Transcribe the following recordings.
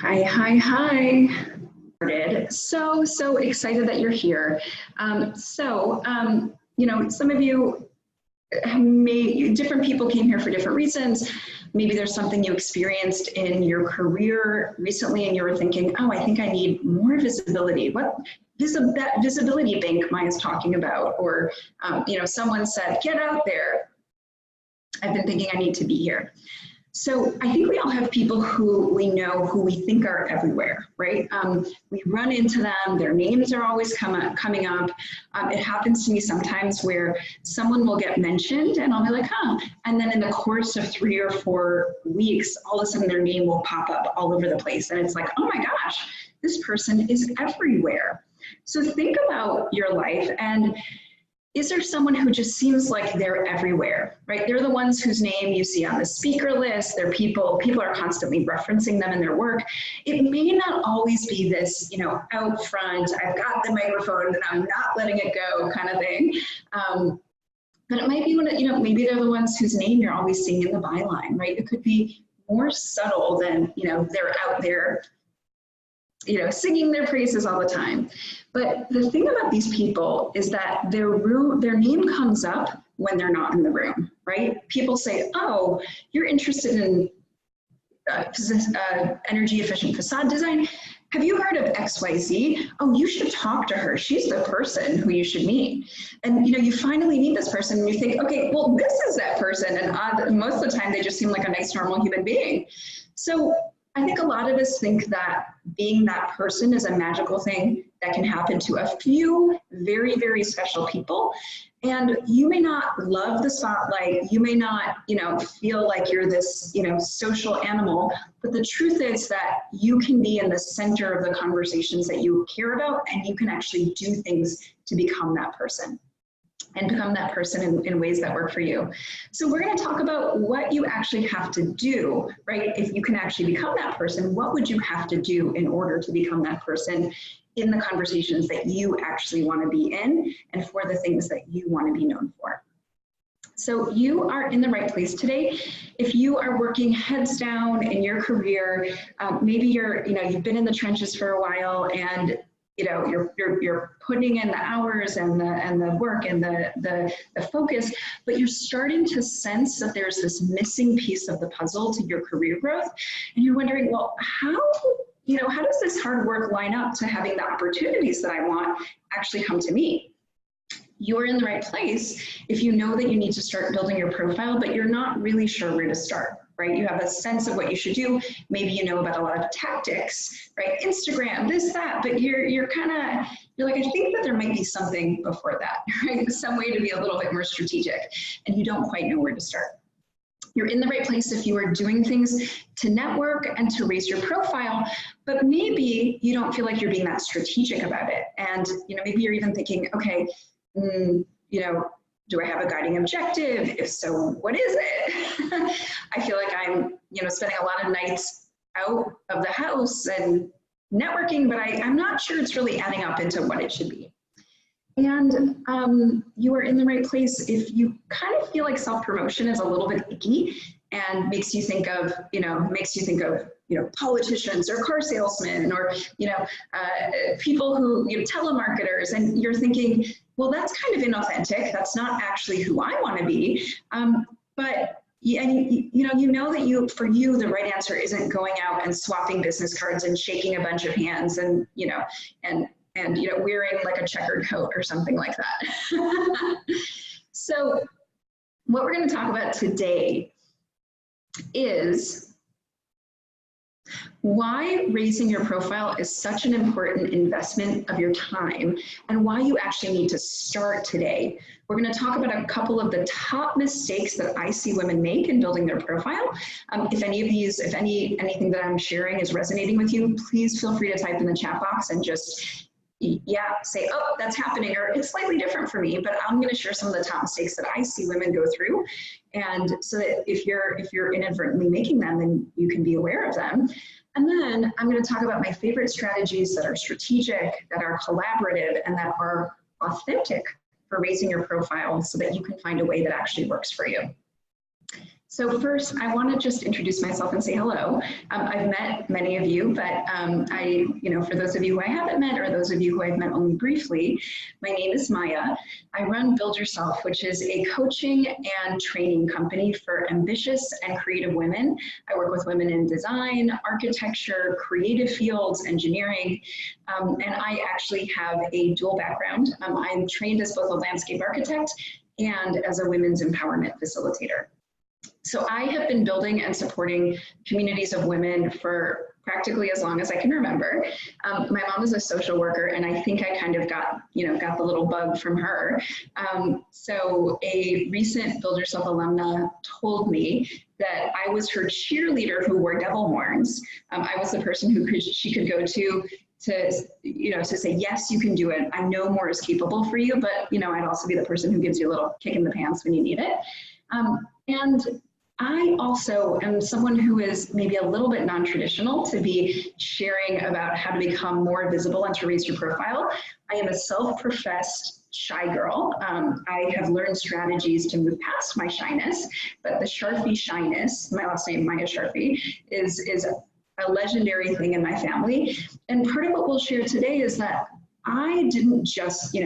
Hi, hi, hi. So excited that you're here. Some of you different people came here for different reasons. Maybe there's something you experienced in your career recently and you were thinking, oh, I think I need more visibility. That visibility bank Maya's talking about, or someone said, get out there. I've been thinking I need to be here. So I think we all have people who we know who we think are everywhere, right? We run into them, their names are always coming up. It happens to me sometimes where someone will get mentioned and I'll be like, huh. And then in the course of 3 or 4 weeks, all of a sudden their name will pop up all over the place. And it's like, oh my gosh, this person is everywhere. So think about your life, and is there someone who just seems like they're everywhere, right? They're the ones whose name you see on the speaker list. They're people are constantly referencing them in their work. It may not always be this, out front, I've got the microphone and I'm not letting it go kind of thing. But it might be maybe they're the ones whose name you're always seeing in the byline, right? It could be more subtle than, they're out there, singing their praises all the time. But the thing about these people is that their name comes up when they're not in the room, right? People say, oh, you're interested in energy efficient facade design. Have you heard of XYZ? Oh, you should talk to her. She's the person who you should meet. And you finally meet this person and you think, okay, well, this is that person. And most of the time they just seem like a nice, normal human being. So I think a lot of us think that being that person is a magical thing that can happen to a few very, very special people. And you may not love the spotlight. You may not, feel like you're this, social animal. But the truth is that you can be in the center of the conversations that you care about, and you can actually do things to become that person. And become that person in ways that work for you. So we're going to talk about what you actually have to do, right? If you can actually become that person, what would you have to do in order to become that person in the conversations that you actually want to be in and for the things that you want to be known for? So you are in the right place today. If you are working heads down in your career, maybe you've been in the trenches for a while, and you're putting in the hours and the work and the focus, but you're starting to sense that there's this missing piece of the puzzle to your career growth, and you're wondering, well, how does this hard work line up to having the opportunities that I want actually come to me? You're in the right place if you know that you need to start building your profile, but you're not really sure where to start, right? You have a sense of what you should do. Maybe you know about a lot of tactics, right? Instagram, this, that, but you're like, I think that there might be something before that, right? Some way to be a little bit more strategic, and you don't quite know where to start. You're in the right place if you are doing things to network and to raise your profile, but maybe you don't feel like you're being that strategic about it. And maybe you're even thinking, okay, do I have a guiding objective? If so, what is it? I feel like I'm, spending a lot of nights out of the house and networking, but I'm not sure it's really adding up into what it should be. And you are in the right place if you kind of feel like self-promotion is a little bit icky and makes you think of, politicians or car salesmen or, people who, telemarketers, and you're thinking, well, that's kind of inauthentic. That's not actually who I want to be. But that for you, the right answer isn't going out and swapping business cards and shaking a bunch of hands and, wearing like a checkered coat or something like that. So what we're going to talk about today is why raising your profile is such an important investment of your time and why you actually need to start today. We're going to talk about a couple of the top mistakes that I see women make in building their profile. If anything that I'm sharing is resonating with you, please feel free to type in the chat box and just say, oh, that's happening, or it's slightly different for me, but I'm going to share some of the top mistakes that I see women go through. And so that if you're inadvertently making them, then you can be aware of them. And then I'm going to talk about my favorite strategies that are strategic, that are collaborative, and that are authentic for raising your profile so that you can find a way that actually works for you. So first, I want to just introduce myself and say hello. I've met many of you, but for those of you who I haven't met or those of you who I've met only briefly, my name is Maya. I run Build Yourself, which is a coaching and training company for ambitious and creative women. I work with women in design, architecture, creative fields, engineering, and I actually have a dual background. I'm trained as both a landscape architect and as a women's empowerment facilitator. So I have been building and supporting communities of women for practically as long as I can remember. My mom is a social worker, and I think I kind of got the little bug from her. So a recent Build Yourself alumna told me that I was her cheerleader who wore devil horns. I was the person who she could go to say, yes, you can do it. I know more is capable for you, but I'd also be the person who gives you a little kick in the pants when you need it. And I also am someone who is maybe a little bit non-traditional to be sharing about how to become more visible and to raise your profile. I am a self-professed shy girl. I have learned strategies to move past my shyness, but the Sharpie shyness, my last name, Maya Sharpie, is a legendary thing in my family. And part of what we'll share today is that I didn't just,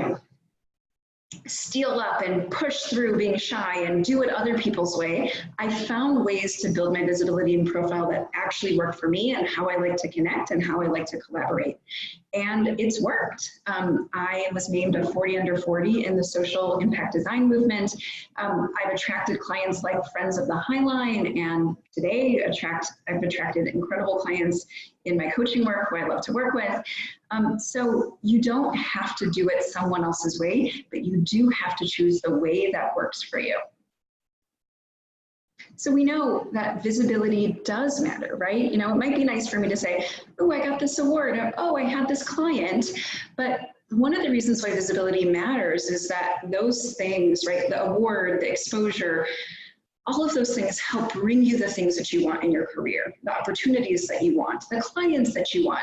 steal up and push through being shy and do it other people's way. I found ways to build my visibility and profile that actually work for me and how I like to connect and how I like to collaborate. And it's worked. I was named a 40 under 40 in the social impact design movement. I've attracted clients like Friends of the High Line, and today I've attracted incredible clients in my coaching work who I love to work with. So you don't have to do it someone else's way, but you do have to choose the way that works for you. So we know that visibility does matter, right? It might be nice for me to say, oh, I got this award, or oh, I had this client. But one of the reasons why visibility matters is that those things, right, the award, the exposure, all of those things help bring you the things that you want in your career, the opportunities that you want, the clients that you want,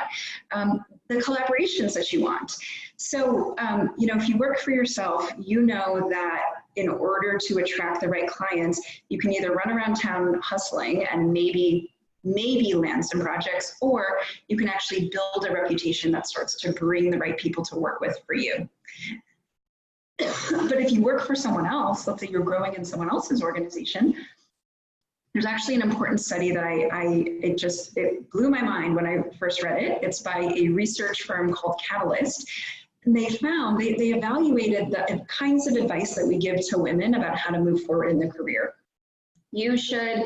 the collaborations that you want. So, if you work for yourself, you know that in order to attract the right clients, you can either run around town hustling and maybe land some projects, or you can actually build a reputation that starts to bring the right people to work with for you. But if you work for someone else, let's say you're growing in someone else's organization, there's actually an important study that it blew my mind when I first read it. It's by a research firm called Catalyst. And they found, they evaluated the kinds of advice that we give to women about how to move forward in their career. You should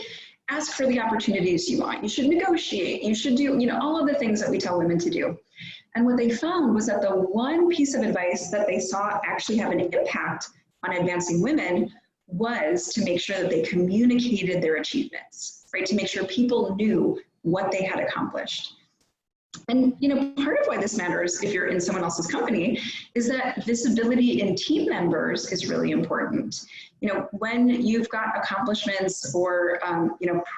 ask for the opportunities you want. You should negotiate. You should do, all of the things that we tell women to do. And what they found was that the one piece of advice that they saw actually have an impact on advancing women was to make sure that they communicated their achievements, right? To make sure people knew what they had accomplished. And part of why this matters if you're in someone else's company is that visibility in team members is really important. When you've got accomplishments or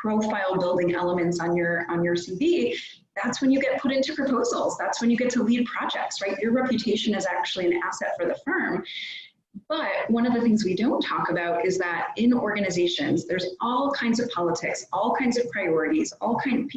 profile building elements on your CV, that's when you get put into proposals. That's when you get to lead projects, right? Your reputation is actually an asset for the firm. But one of the things we don't talk about is that in organizations, there's all kinds of politics, all kinds of priorities,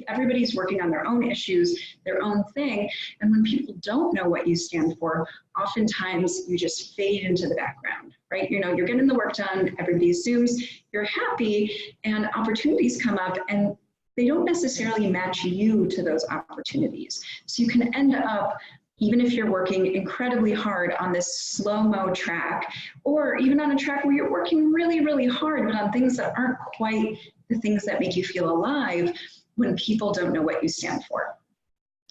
everybody's working on their own issues, their own thing. And when people don't know what you stand for, oftentimes you just fade into the background, right? You're getting the work done, everybody assumes you're happy, and opportunities come up and they don't necessarily match you to those opportunities. So you can end up, even if you're working incredibly hard on this slow-mo track, or even on a track where you're working really, really hard, but on things that aren't quite the things that make you feel alive, when people don't know what you stand for.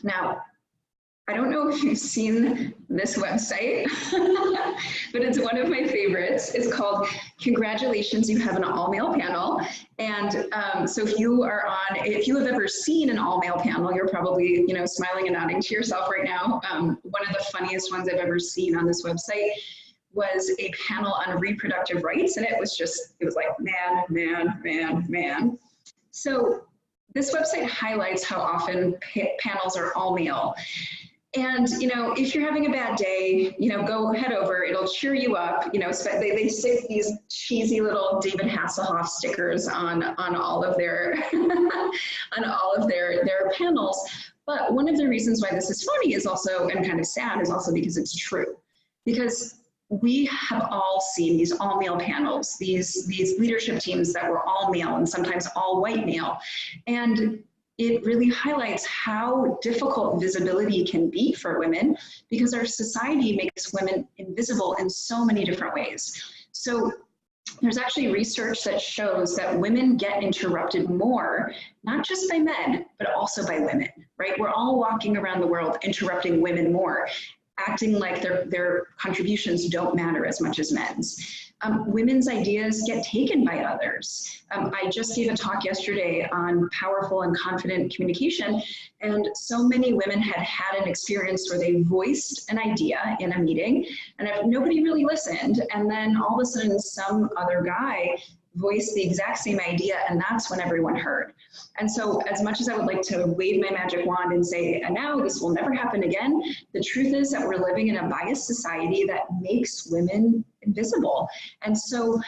Now, I don't know if you've seen this website, but it's one of my favorites. It's called Congratulations, You Have an All-Male Panel. And so if you have ever seen an all-male panel, you're probably smiling and nodding to yourself right now. One of the funniest ones I've ever seen on this website was a panel on reproductive rights, and it was like man, man, man, man. So this website highlights how often panels are all male. And, you know, if you're having a bad day, you know, go head over, it'll cheer you up. You know, they stick these cheesy little David Hasselhoff stickers on all of their, on all of their panels. But one of the reasons why this is funny is also, and kind of sad, is also because it's true. Because we have all seen these all male panels, these leadership teams that were all male and sometimes all white male. And it really highlights how difficult visibility can be for women, because our society makes women invisible in so many different ways. So there's actually research that shows that women get interrupted more, not just by men, but also by women, right? We're all walking around the world interrupting women more, acting like their contributions don't matter as much as men's. Women's ideas get taken by others. I just gave a talk yesterday on powerful and confident communication, and so many women had an experience where they voiced an idea in a meeting, and if nobody really listened, and then all of a sudden some other guy voiced the exact same idea, and that's when everyone heard. And so as much as I would like to wave my magic wand and say, and now this will never happen again, the truth is that we're living in a biased society that makes women invisible. And so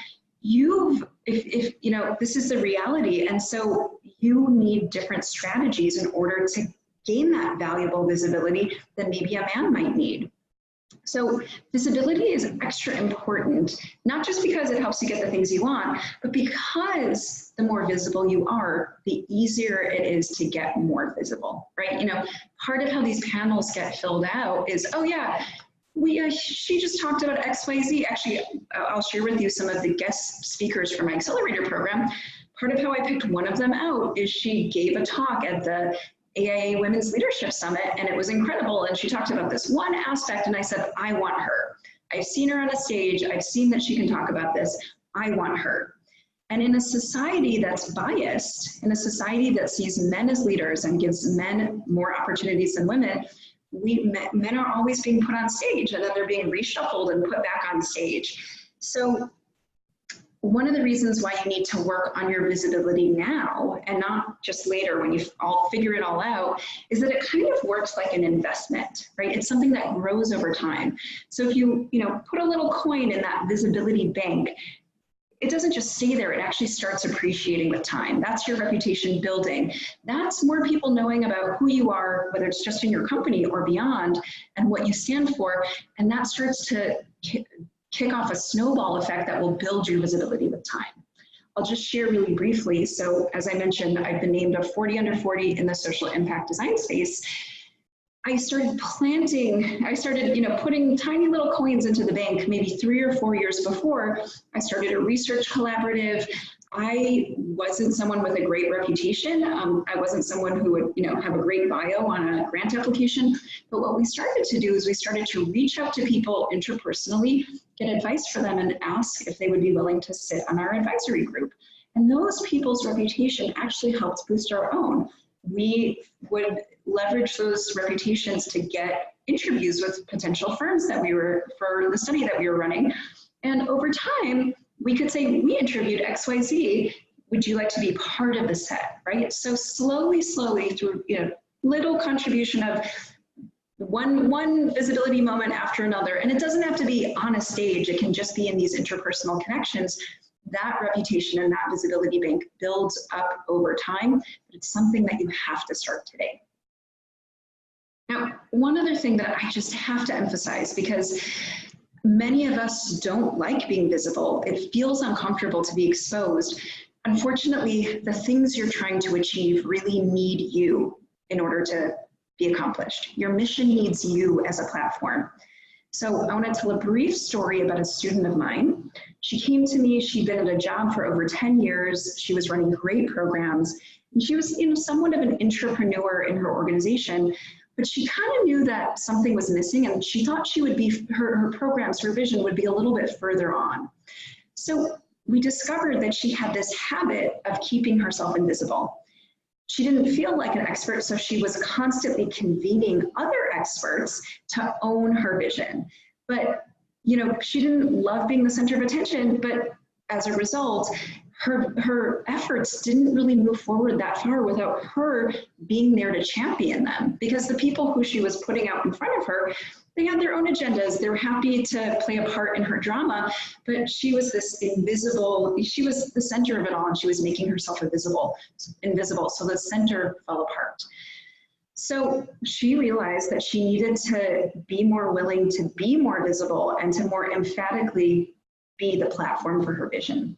if you know, this is the reality, and so you need different strategies in order to gain that valuable visibility that maybe a man might need. So visibility is extra important, not just because it helps you get the things you want, but because the more visible you are, the easier it is to get more visible, right? You know, part of how these panels get filled out is, oh yeah, she just talked about XYZ. Actually, I'll share with you some of the guest speakers from my accelerator program. Part of how I picked one of them out is she gave a talk at the AIA Women's Leadership Summit, and it was incredible. And she talked about this one aspect, and I said, I want her. I've seen her on a stage. I've seen that she can talk about this. I want her. And in a society that's biased, in a society that sees men as leaders and gives men more opportunities than women, men are always being put on stage, and then they're being reshuffled and put back on stage. So one of the reasons why you need to work on your visibility now and not just later when you all figure it all out is that it kind of works like an investment, right? It's something that grows over time. So if you put a little coin in that visibility bank, it doesn't just stay there, it actually starts appreciating with time. That's your reputation building. That's more people knowing about who you are, whether it's just in your company or beyond, and what you stand for, and that starts to kick off a snowball effect that will build your visibility with time. I'll just share really briefly. So as I mentioned, I've been named a 40 under 40 in the social impact design space. I started putting tiny little coins into the bank maybe 3 or 4 years before. I started a research collaborative. I wasn't someone with a great reputation. I wasn't someone who would, have a great bio on a grant application. But what we started to do is we started to reach out to people interpersonally, get advice for them, and ask if they would be willing to sit on our advisory group. And those people's reputation actually helped boost our own. We would leverage those reputations to get interviews with potential firms for the study that we were running. And over time, we could say, we interviewed XYZ, would you like to be part of the set, right? So slowly through little contribution of one visibility moment after another, and it doesn't have to be on a stage, it can just be in these interpersonal connections. That reputation and that visibility bank builds up over time, but it's something that you have to start today. Now, one other thing that I just have to emphasize, because many of us don't like being visible. It feels uncomfortable to be exposed. Unfortunately, the things you're trying to achieve really need you in order to be accomplished. Your mission needs you as a platform. So I want to tell a brief story about a student of mine. She came to me, she'd been at a job for over 10 years. She was running great programs, and she was somewhat of an entrepreneur in her organization, but she kind of knew that something was missing, and she thought she would be, her programs, her vision would be a little bit further on. So we discovered that she had this habit of keeping herself invisible. She didn't feel like an expert, so she was constantly convening other experts to own her vision. But she didn't love being the center of attention, but as a result, her efforts didn't really move forward that far without her being there to champion them, because the people who she was putting out in front of her, they had their own agendas. They were happy to play a part in her drama, but she was this invisible, she was the center of it all, and she was making herself invisible, so the center fell apart. So she realized that she needed to be more willing to be more visible and to more emphatically be the platform for her vision.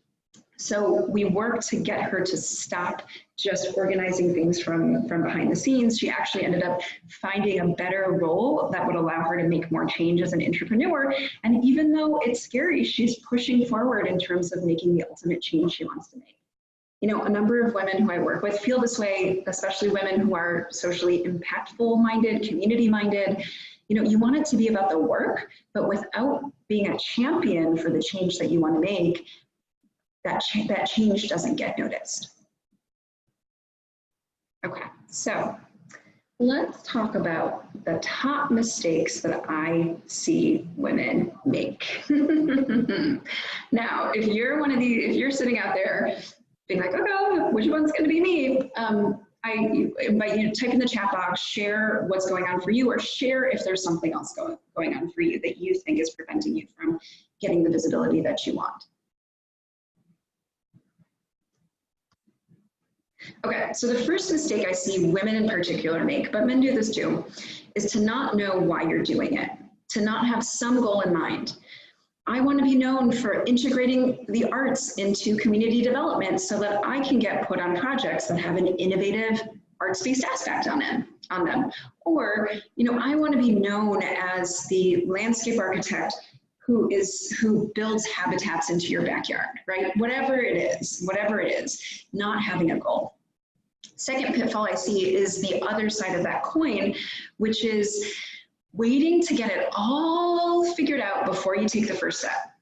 So we worked to get her to stop just organizing things from behind the scenes. She actually ended up finding a better role that would allow her to make more change as an entrepreneur. And even though it's scary, she's pushing forward in terms of making the ultimate change she wants to make. You know, a number of women who I work with feel this way, especially women who are socially impactful minded, community minded. You know, you want it to be about the work, but without being a champion for the change that you want to make, that change doesn't get noticed. Okay, so let's talk about the top mistakes that I see women make. Now, if you're one of these, if you're sitting out there being like, okay, which one's going to be me? I invite you to type in the chat box, share what's going on for you, or share if there's something else going on for you that you think is preventing you from getting the visibility that you want. Okay, so the first mistake I see women in particular make, but men do this too, is to not know why you're doing it, to not have some goal in mind. I want to be known for integrating the arts into community development so that I can get put on projects that have an innovative arts-based aspect on them. Or, you know, I want to be known as the landscape architect who builds habitats into your backyard, right? Whatever it is, not having a goal. Second pitfall I see is the other side of that coin, which is waiting to get it all figured out before you take the first step.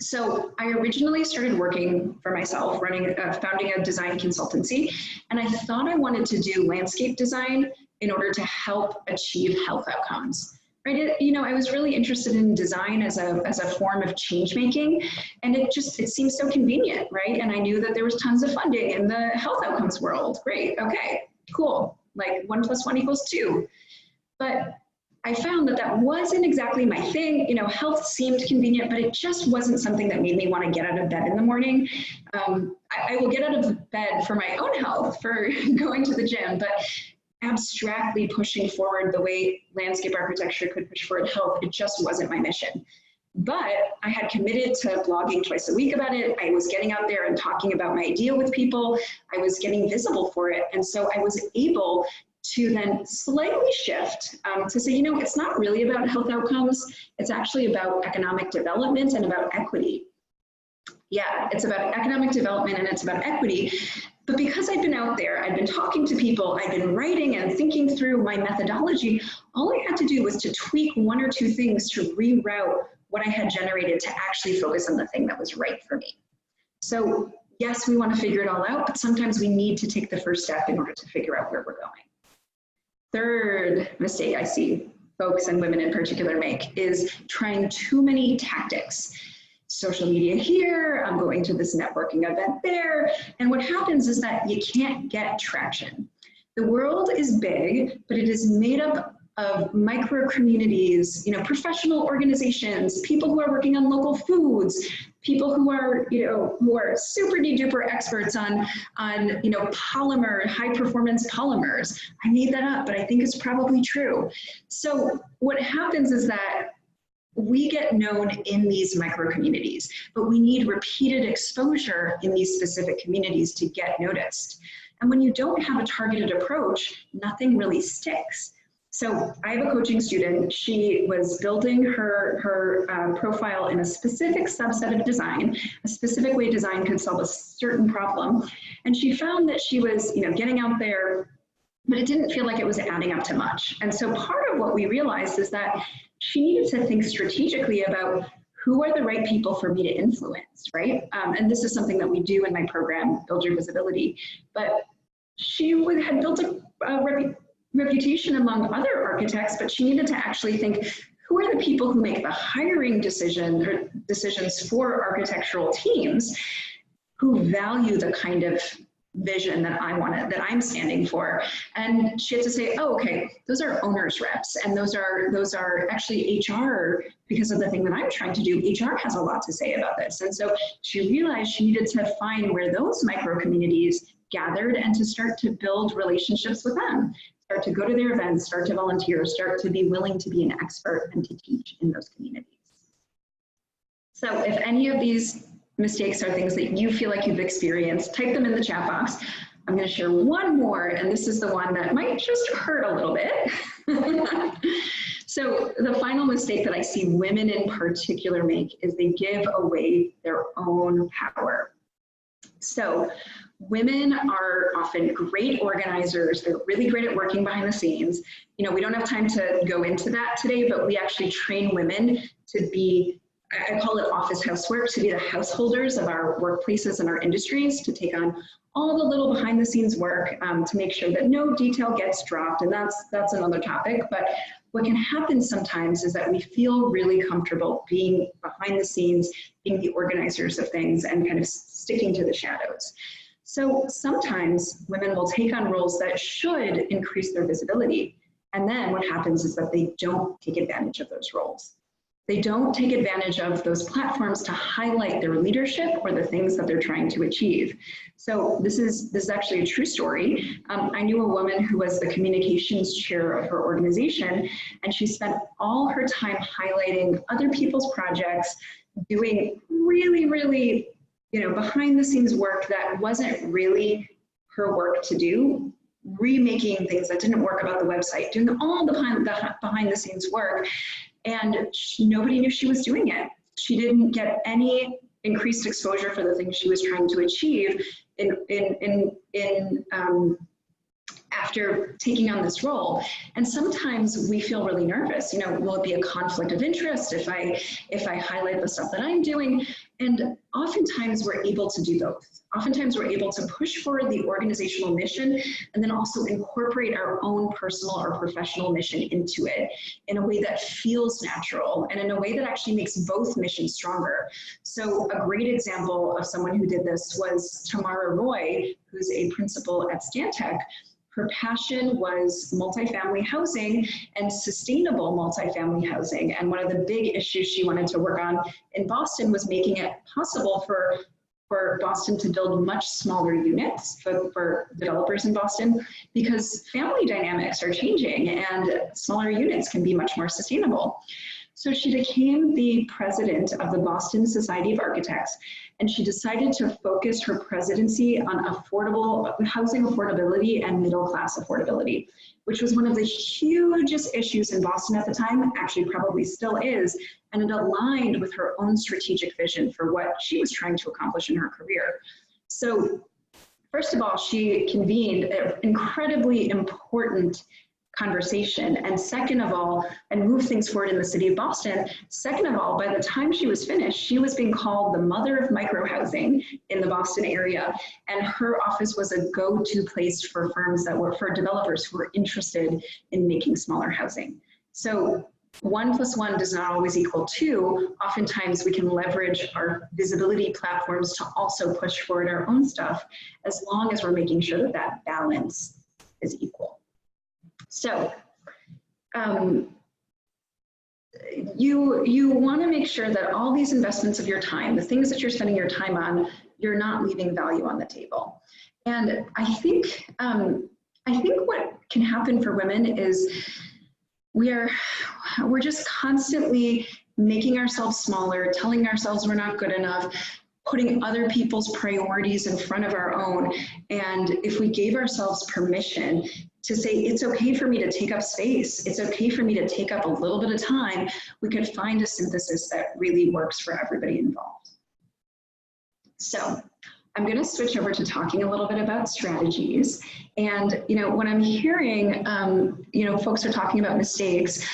So I originally started working for myself, founding a design consultancy, and I thought I wanted to do landscape design in order to help achieve health outcomes. Right? You know, I was really interested in design as a form of change making, and it seemed so convenient, right? And I knew that there was tons of funding in the health outcomes world. Great, okay, cool. Like 1 + 1 = 2. But I found that wasn't exactly my thing. You know, health seemed convenient, but it just wasn't something that made me want to get out of bed in the morning. I will get out of bed for my own health, for going to the gym, but abstractly pushing forward the way landscape architecture could push forward health, it just wasn't my mission. But I had committed to blogging twice a week about it. I was getting out there and talking about my idea with people. I was getting visible for it. And so I was able to then slightly shift to say, you know, it's not really about health outcomes. It's actually about economic development and about equity. Yeah, it's about economic development and it's about equity. But because I'd been out there, I'd been talking to people, I'd been writing and thinking through my methodology, all I had to do was to tweak 1 or 2 things to reroute what I had generated to actually focus on the thing that was right for me. So yes, we want to figure it all out, but sometimes we need to take the first step in order to figure out where we're going. Third mistake I see folks and women in particular make is trying too many tactics. Social media here, I'm going to this networking event there, and what happens is that you can't get traction. The world is big, but it is made up of micro communities, you know, professional organizations, people who are working on local foods, people who are, you know, who are super duper experts on you know, high performance polymers. I made that up, but I think it's probably true. So what happens is that we get known in these micro communities, but we need repeated exposure in these specific communities to get noticed. And when you don't have a targeted approach, nothing really sticks. So I have a coaching student. She was building her profile in a specific subset of design, a specific way design could solve a certain problem. And she found that she was, you know, getting out there, but it didn't feel like it was adding up to much. And so part of what we realized is that she needed to think strategically about who are the right people for me to influence, right? And this is something that we do in my program, Build Your Visibility. But she had built a reputation among other architects, but she needed to actually think, who are the people who make the hiring decisions for architectural teams? who value the kind of vision that that I'm standing for. And she had to say, oh, okay, those are owners reps, and those are actually HR, because of the thing that I'm trying to do. HR has a lot to say about this. And so she realized she needed to find where those micro communities gathered and to start to build relationships with them, start to go to their events, start to volunteer, start to be willing to be an expert and to teach in those communities. So if any of these mistakes are things that you feel like you've experienced, type them in the chat box. I'm going to share one more, and this is the one that might just hurt a little bit. So the final mistake that I see women in particular make is they give away their own power. So women are often great organizers. They're really great at working behind the scenes. You know, we don't have time to go into that today, but we actually train women to be, I call it office housework, to be the householders of our workplaces and our industries, to take on all the little behind the scenes work, to make sure that no detail gets dropped. And that's another topic. But what can happen sometimes is that we feel really comfortable being behind the scenes, being the organizers of things, and kind of sticking to the shadows. So sometimes women will take on roles that should increase their visibility. And then what happens is that they don't take advantage of those roles. They don't take advantage of those platforms to highlight their leadership or the things that they're trying to achieve. So this is actually a true story. I knew a woman who was the communications chair of her organization, and she spent all her time highlighting other people's projects, doing really, you know, behind the scenes work that wasn't really her work to do, remaking things that didn't work about the website, doing all the behind the scenes work. And nobody knew she was doing it. She didn't get any increased exposure for the things she was trying to achieve after taking on this role. And sometimes we feel really nervous. You know, will it be a conflict of interest if I highlight the stuff that I'm doing? And oftentimes we're able to do both. Oftentimes we're able to push forward the organizational mission and then also incorporate our own personal or professional mission into it in a way that feels natural and in a way that actually makes both missions stronger. So a great example of someone who did this was Tamara Roy, who's a principal at Stantec. Her passion was multifamily housing and sustainable multifamily housing. And one of the big issues she wanted to work on in Boston was making it possible for Boston to build much smaller units for developers in Boston, because family dynamics are changing and smaller units can be much more sustainable. So she became the president of the Boston Society of Architects, and she decided to focus her presidency on affordable housing affordability and middle-class affordability, which was one of the hugest issues in Boston at the time, actually probably still is, and it aligned with her own strategic vision for what she was trying to accomplish in her career. So first of all, she convened an incredibly important conversation, and second of all, and move things forward in the city of Boston. Second of all, by the time she was finished, she was being called the mother of microhousing in the Boston area, and her office was a go-to place for firms that were, for developers who were interested in making smaller housing. So 1 + 1 does not always equal 2. Oftentimes we can leverage our visibility platforms to also push forward our own stuff, as long as we're making sure that that balance is equal. So you want to make sure that all these investments of your time, the things that you're spending your time on, you're not leaving value on the table. And I think what can happen for women is we're just constantly making ourselves smaller, telling ourselves we're not good enough, putting other people's priorities in front of our own. And if we gave ourselves permission to say, it's okay for me to take up space, it's okay for me to take up a little bit of time, we could find a synthesis that really works for everybody involved. So I'm going to switch over to talking a little bit about strategies. And, you know, when I'm hearing, you know, folks are talking about mistakes,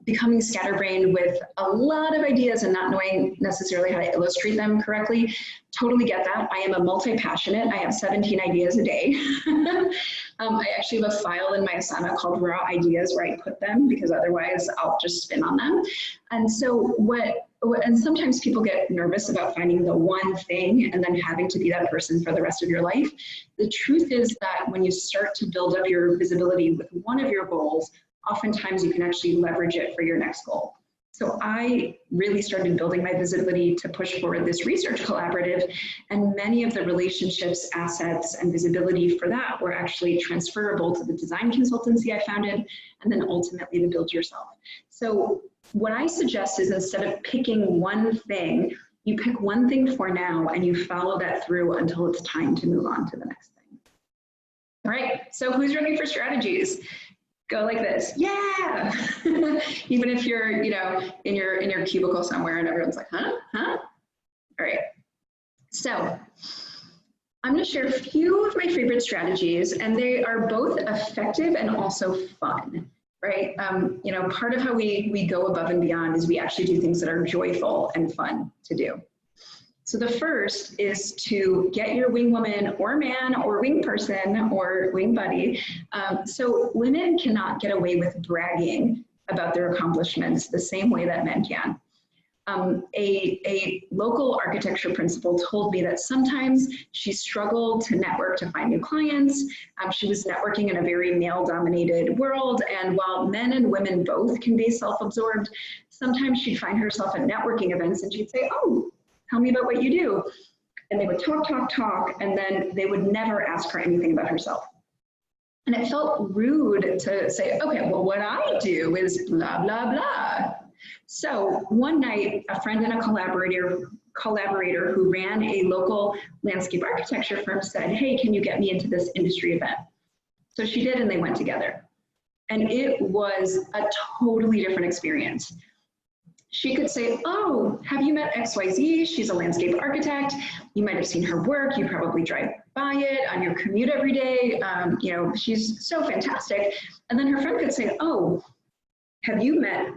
becoming scatterbrained with a lot of ideas and not knowing necessarily how to illustrate them correctly, totally get that. I am a multi-passionate. I have 17 ideas a day. I actually have a file in my Asana called Raw Ideas where I put them, because otherwise I'll just spin on them. And so what and sometimes people get nervous about finding the one thing and then having to be that person for the rest of your life. The truth is that when you start to build up your visibility with one of your goals, oftentimes you can actually leverage it for your next goal. So I really started building my visibility to push forward this research collaborative, and many of the relationships, assets, and visibility for that were actually transferable to the design consultancy I founded, and then ultimately to Build Yourself. So what I suggest is, instead of picking one thing, you pick one thing for now and you follow that through until it's time to move on to the next thing. All right, so who's ready for strategies? Go like this, yeah. Even if you're, you know, in your cubicle somewhere and everyone's like, huh? All right. So I'm going to share a few of my favorite strategies, and they are both effective and also fun, right? You know, part of how we go above and beyond is we actually do things that are joyful and fun to do. So the first is to get your wing woman or man or wing person or wing buddy. So women cannot get away with bragging about their accomplishments the same way that men can. A local architecture principal told me that sometimes she struggled to network to find new clients. She was networking in a very male-dominated world, and while men and women both can be self-absorbed, sometimes she'd find herself at networking events and she'd say, oh, tell me about what you do. And they would talk, and then they would never ask her anything about herself. And it felt rude to say, okay, well, what I do is blah, blah, blah. So one night, a friend and a collaborator who ran a local landscape architecture firm said, hey, can you get me into this industry event? So she did, and they went together. And it was a totally different experience. She could say, oh, have you met XYZ? She's a landscape architect. You might have seen her work. You probably drive by it on your commute every day. You know, she's so fantastic. And then her friend could say, oh, have you met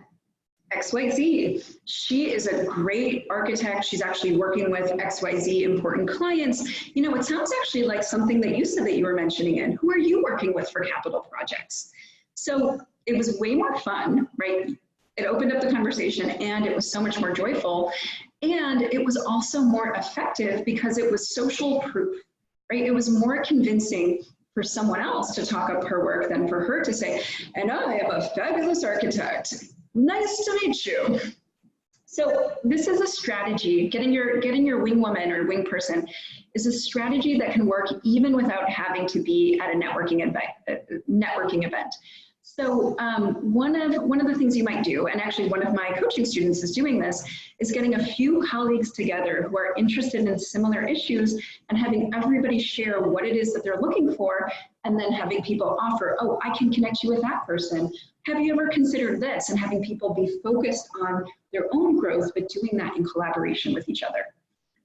XYZ? She is a great architect. She's actually working with XYZ important clients. You know, it sounds actually like something that you said that you were mentioning in. Who are you working with for capital projects? So it was way more fun, right? It opened up the conversation, and it was so much more joyful. And it was also more effective because it was social proof, right? It was more convincing for someone else to talk up her work than for her to say, and I am a fabulous architect. Nice to meet you. So this is a strategy. Getting your wing woman or wing person is a strategy that can work even without having to be at a networking event. So one of the things you might do, and actually one of my coaching students is doing this, is getting a few colleagues together who are interested in similar issues and having everybody share what it is that they're looking for, and then having people offer, oh, I can connect you with that person. Have you ever considered this? And having people be focused on their own growth, but doing that in collaboration with each other.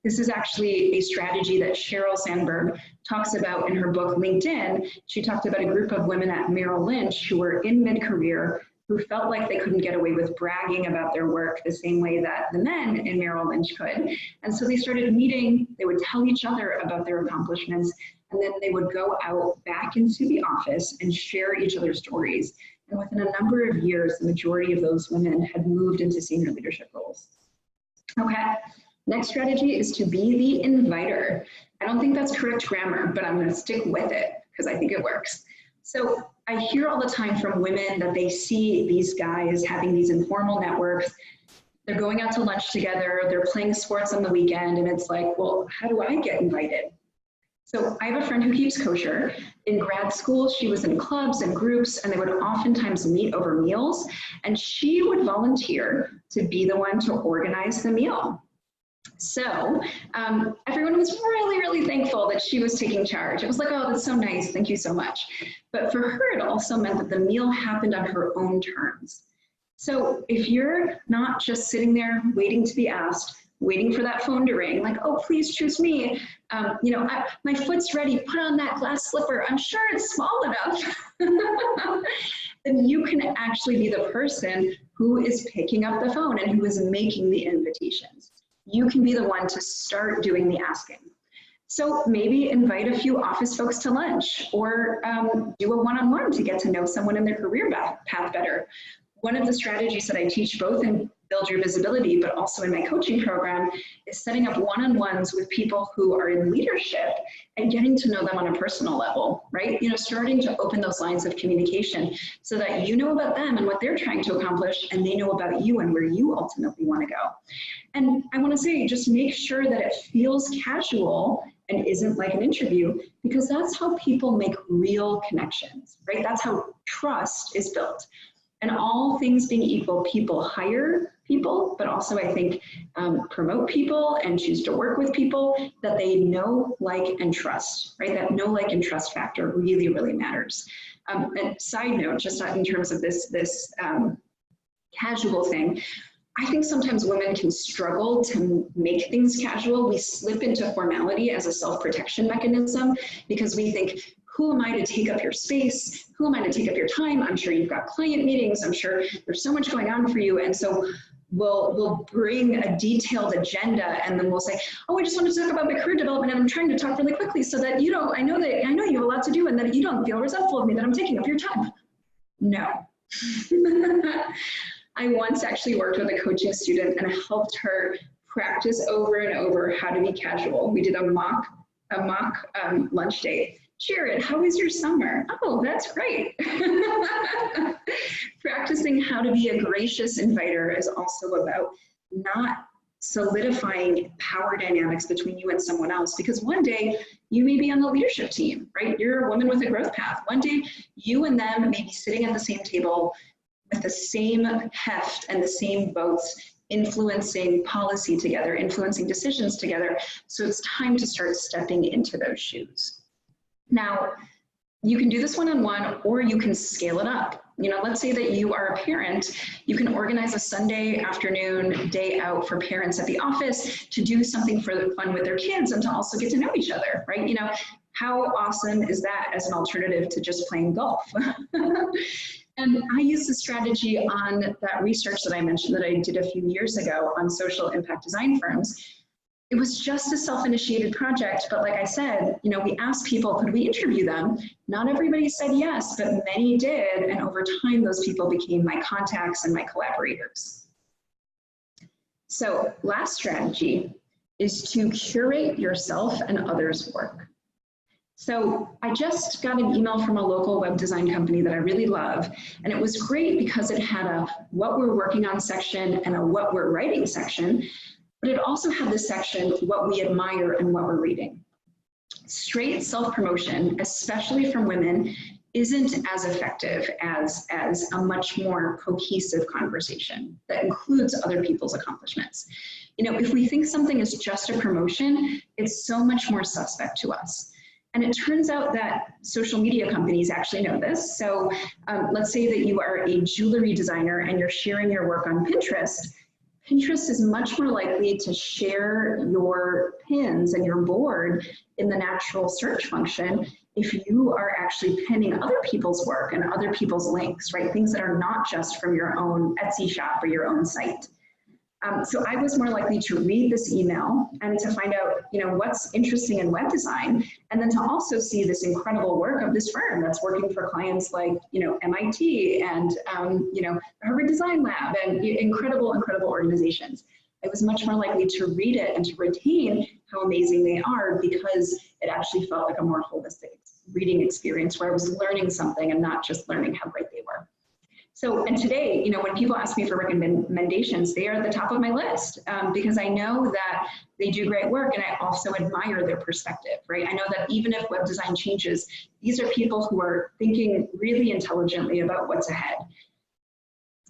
This is actually a strategy that Sheryl Sandberg talks about in her book, LinkedIn. She talked about a group of women at Merrill Lynch who were in mid-career, who felt like they couldn't get away with bragging about their work the same way that the men in Merrill Lynch could. And so they started meeting, they would tell each other about their accomplishments, and then they would go out back into the office and share each other's stories. And within a number of years, the majority of those women had moved into senior leadership roles. Okay. Next strategy is to be the inviter. I don't think that's correct grammar, but I'm going to stick with it because I think it works. So I hear all the time from women that they see these guys having these informal networks. They're going out to lunch together, they're playing sports on the weekend, and it's like, well, how do I get invited? So I have a friend who keeps kosher. In grad school, she was in clubs and groups, and they would oftentimes meet over meals, and she would volunteer to be the one to organize the meal. So everyone was really, really thankful that she was taking charge. It was like, oh, that's so nice. Thank you so much. But for her, it also meant that the meal happened on her own terms. So if you're not just sitting there waiting to be asked, waiting for that phone to ring, like, oh, please choose me. You know, my foot's ready. Put on that glass slipper. I'm sure it's small enough. Then you can actually be the person who is picking up the phone and who is making the invitations. You can be the one to start doing the asking. So maybe invite a few office folks to lunch, or do a one-on-one to get to know someone in their career path better. One of the strategies that I teach both in build your visibility, but also in my coaching program, is setting up one-on-ones with people who are in leadership and getting to know them on a personal level, right? You know, starting to open those lines of communication so that you know about them and what they're trying to accomplish, and they know about you and where you ultimately want to go. And I want to say, just make sure that it feels casual and isn't like an interview, because that's how people make real connections, right? That's how trust is built. And all things being equal, people hire people, but also I think promote people and choose to work with people that they know, like, and trust, right? That know, like, and trust factor really, really matters. And side note, just in terms of this casual thing, I think sometimes women can struggle to make things casual. We slip into formality as a self-protection mechanism because we think, who am I to take up your space? Who am I to take up your time? I'm sure you've got client meetings. I'm sure there's so much going on for you. And so we'll bring a detailed agenda, and then we'll say, oh, I just want to talk about my career development, and I'm trying to talk really quickly so that you don't, I know you have a lot to do, and that you don't feel resentful of me that I'm taking up your time. No. I once actually worked with a coaching student and helped her practice over and over how to be casual. We did a mock lunch date. Jared, how was your summer? Oh, that's great. Practicing how to be a gracious inviter is also about not solidifying power dynamics between you and someone else, because one day you may be on the leadership team, right? You're a woman with a growth path. One day you and them may be sitting at the same table with the same heft and the same votes, influencing policy together, influencing decisions together. So it's time to start stepping into those shoes. Now, you can do this one-on-one, or you can scale it up. You know, let's say that you are a parent, you can organize a Sunday afternoon day out for parents at the office to do something for fun with their kids and to also get to know each other, right? You know, how awesome is that as an alternative to just playing golf? And I use the strategy on that research that I mentioned that I did a few years ago on social impact design firms. It was just a self-initiated project, but like I said, you know, we asked people, could we interview them? Not everybody said yes, but many did, and over time, those people became my contacts and my collaborators. So last strategy is to curate yourself and others' work. So I just got an email from a local web design company that I really love, and it was great because it had a what we're working on section and a what we're writing section, but it also had this section, what we admire and what we're reading. Straight self-promotion, especially from women, isn't as effective as a much more cohesive conversation that includes other people's accomplishments. You know, if we think something is just a promotion, it's so much more suspect to us. And it turns out that social media companies actually know this. So let's say that you are a jewelry designer and you're sharing your work on Pinterest. Pinterest is much more likely to share your pins and your board in the natural search function if you are actually pinning other people's work and other people's links, right? Things that are not just from your own Etsy shop or your own site. So I was more likely to read this email and to find out, you know, what's interesting in web design, and then to also see this incredible work of this firm that's working for clients like, you know, MIT and, you know, Harvard Design Lab and incredible, incredible organizations. I was much more likely to read it and to retain how amazing they are because it actually felt like a more holistic reading experience where I was learning something and not just learning how great they were. So, and today, you know, when people ask me for recommendations, they are at the top of my list because I know that they do great work and I also admire their perspective, right? I know that even if web design changes, these are people who are thinking really intelligently about what's ahead.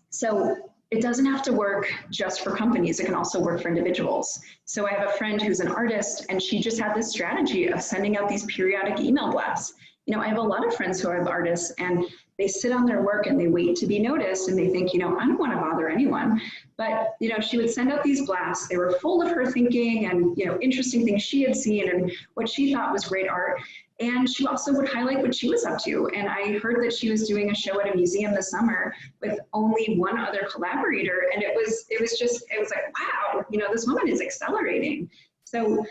So it doesn't have to work just for companies. It can also work for individuals. So I have a friend who's an artist and she just had this strategy of sending out these periodic email blasts. You know, I have a lot of friends who are artists and they sit on their work and they wait to be noticed and they think, you know, I don't want to bother anyone. But, you know, she would send out these blasts. They were full of her thinking and, you know, interesting things she had seen and what she thought was great art. And she also would highlight what she was up to. And I heard that she was doing a show at a museum this summer with only one other collaborator. And it was like, wow, you know, this woman is accelerating. So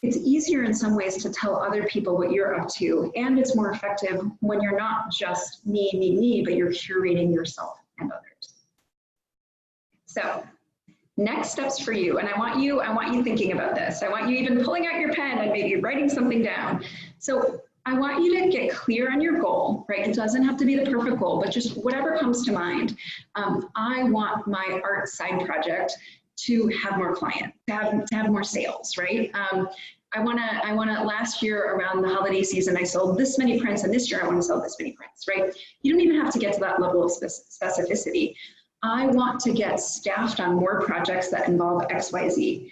it's easier in some ways to tell other people what you're up to, and it's more effective when you're not just me, but you're curating yourself and others. So next steps for you, and I want you thinking about this. I want you even pulling out your pen and maybe writing something down. So I want you to get clear on your goal, right? It doesn't have to be the perfect goal, but just whatever comes to mind. I want my art side project to have more clients, to have more sales, right? I wanna, last year around the holiday season, I sold this many prints, and this year I wanna sell this many prints, right? You don't even have to get to that level of specificity. I want to get staffed on more projects that involve XYZ.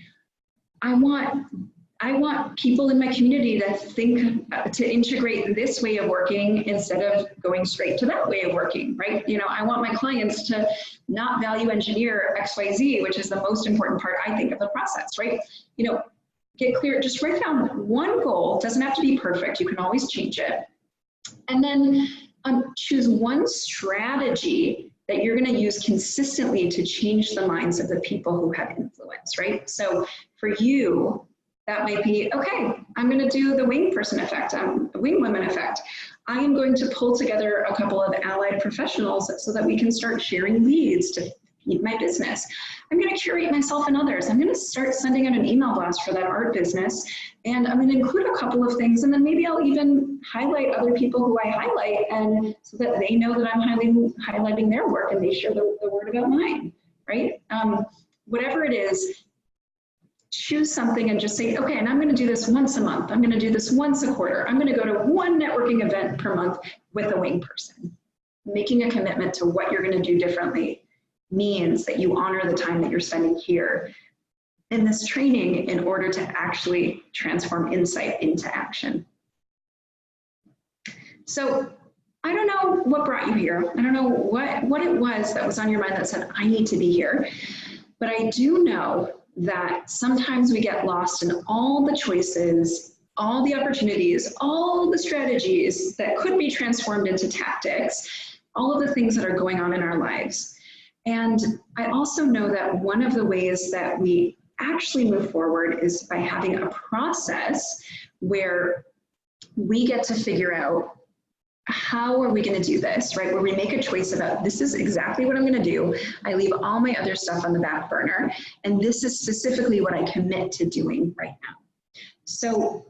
I want people in my community to think, to integrate this way of working instead of going straight to that way of working, right? You know, I want my clients to not value engineer XYZ, which is the most important part, I think, of the process, right? You know, get clear, just write down one goal. It doesn't have to be perfect. You can always change it. And then choose one strategy that you're going to use consistently to change the minds of the people who have influence, right? So for you, that might be, okay, I'm going to do the wing person effect, wing women effect. I am going to pull together a couple of allied professionals so that we can start sharing leads to feed my business. I'm going to curate myself and others. I'm going to start sending out an email blast for that art business, and I'm going to include a couple of things, and then maybe I'll even highlight other people who I highlight, and so that they know that I'm highlighting their work and they share the word about mine, right? Whatever it is, choose something and just say, okay, and I'm going to do this once a month. I'm going to do this once a quarter. I'm going to go to one networking event per month with a wing person. Making a commitment to what you're going to do differently means that you honor the time that you're spending here in this training in order to actually transform insight into action. So I don't know what brought you here. I don't know what it was that was on your mind that said, I need to be here. But I do know that sometimes we get lost in all the choices, all the opportunities, all the strategies that could be transformed into tactics, all of the things that are going on in our lives. And I also know that one of the ways that we actually move forward is by having a process where we get to figure out how are we going to do this, right? Where we make a choice about, this is exactly what I'm going to do. I leave all my other stuff on the back burner, and this is specifically what I commit to doing right now. So,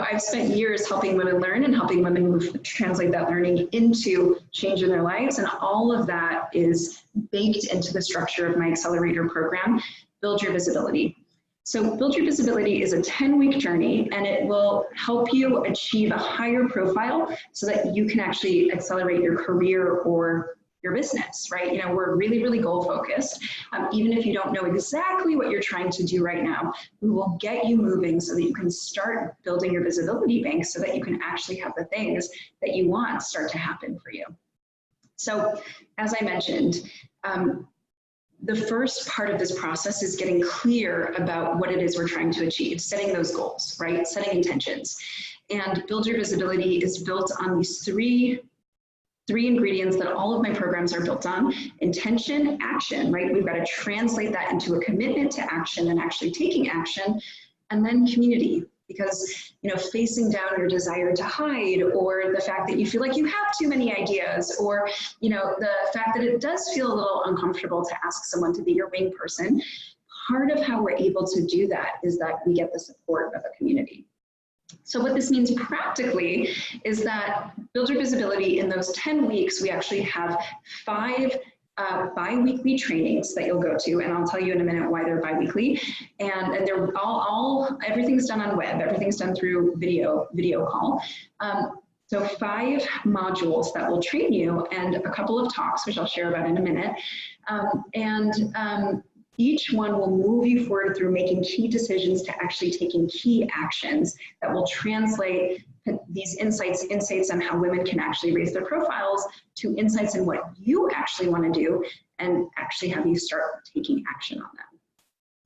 I've spent years helping women learn and helping women translate that learning into change in their lives, and all of that is baked into the structure of my accelerator program, Build Your Visibility. So Build Your Visibility is a 10-week journey, and it will help you achieve a higher profile so that you can actually accelerate your career or your business, right? You know, we're really, really goal focused. Even if you don't know exactly what you're trying to do right now, we will get you moving so that you can start building your visibility bank so that you can actually have the things that you want start to happen for you. So as I mentioned, the first part of this process is getting clear about what it is we're trying to achieve, setting those goals, right? Setting intentions. And Build Your Visibility is built on these three ingredients that all of my programs are built on: intention, action, right? We've got to translate that into a commitment to action and actually taking action, and then community. Because, facing down your desire to hide, or the fact that you feel like you have too many ideas, or, the fact that it does feel a little uncomfortable to ask someone to be your wing person, part of how we're able to do that is that we get the support of a community. So what this means practically is that Build Your Visibility, in those 10 weeks, we actually have 5 bi-weekly trainings that you'll go to, and I'll tell you in a minute why they're bi-weekly. And they're everything's done on web, everything's done through video call. So 5 modules that will train you, and a couple of talks, which I'll share about in a minute. Each one will move you forward through making key decisions to actually taking key actions that will translate these insights on how women can actually raise their profiles to insights in what you actually want to do, and actually have you start taking action on them.